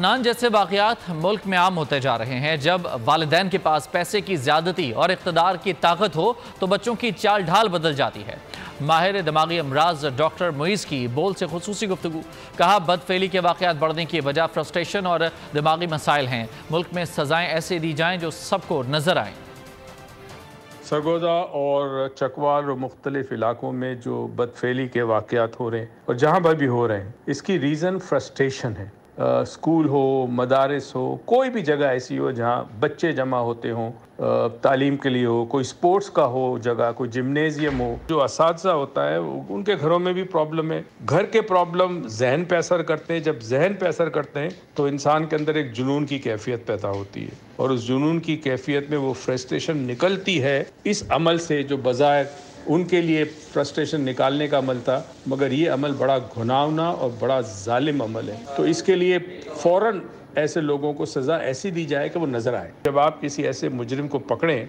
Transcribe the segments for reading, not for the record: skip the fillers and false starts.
نان جیسے واقعات ملک میں عام ہوتے جا رہے ہیں۔ جب والدین کے پاس پیسے کی زیادتی اور اقتدار کی طاقت ہو تو بچوں کی چال ڈھال بدل جاتی ہے۔ ماہر دماغی امراض ڈاکٹر معیز کی بول سے خصوصی گفتگو۔ کہا بدفعلی کے واقعات بڑھنے کی وجہ فرسٹریشن اور دماغی مسائل ہیں۔ ملک میں سزائیں ایسے دی جائیں جو سب کو نظر آئیں۔ سرگودا اور چکوال اور مختلف علاقوں میں جو بدفعلی کے واقعات ہو رہے ہیں اور جہاں پر بھی ہو رہے ہیں، اس کی ریزن فرسٹریشن ہے۔ اسکول ہو، مدارس ہو، کوئی بھی جگہ ایسی ہو جہاں بچے جمع ہوتے ہوں، تعلیم کے لیے ہو، کوئی سپورٹس کا ہو جگہ، کوئی جمنیزیم ہو، جو اساتذہ ہوتا ہے ان کے گھروں میں بھی پرابلم ہے۔ گھر کے پرابلم ذہن پہ اثر کرتے ہیں۔ جب ذہن پہ اثر کرتے ہیں تو انسان کے اندر ایک جنون کی کیفیت پیدا ہوتی ہے، اور اس جنون کی کیفیت میں وہ فرسٹریشن نکلتی ہے اس عمل سے جو بظاہر ان کے لیے فرسٹریشن نکالنے کا عمل تھا، مگر یہ عمل بڑا گھناؤنا اور بڑا ظالم عمل ہے۔ تو اس کے لیے فوراً ایسے لوگوں کو سزا ایسی دی جائے کہ وہ نظر آئے۔ جب آپ کسی ایسے مجرم کو پکڑیں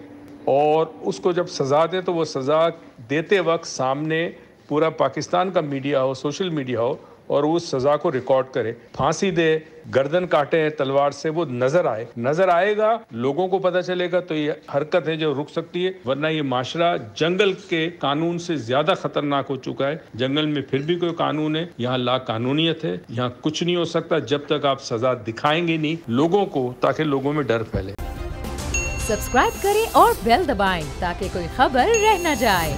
اور اس کو جب سزا دیں تو وہ سزا دیتے وقت سامنے پورا پاکستان کا میڈیا ہو، سوشل میڈیا ہو، اور وہ سزا کو ریکارڈ کرے، پھانسی دے، گردن کاٹے تلوار سے، وہ نظر آئے گا، لوگوں کو پتہ چلے گا، تو یہ حرکت ہے جو رک سکتی ہے۔ ورنہ یہ معاشرہ جنگل کے قانون سے زیادہ خطرناک ہو چکا ہے۔ جنگل میں پھر بھی کوئی قانون ہے، یہاں لا قانونیت ہے، یہاں کچھ نہیں ہو سکتا جب تک آپ سزا دکھائیں گے نہیں لوگوں کو، تاکہ لوگوں میں ڈر پھیلے۔ سبسکرائب کریں اور بیل دبائیں تاکہ کوئی خبر رہ نہ جائے۔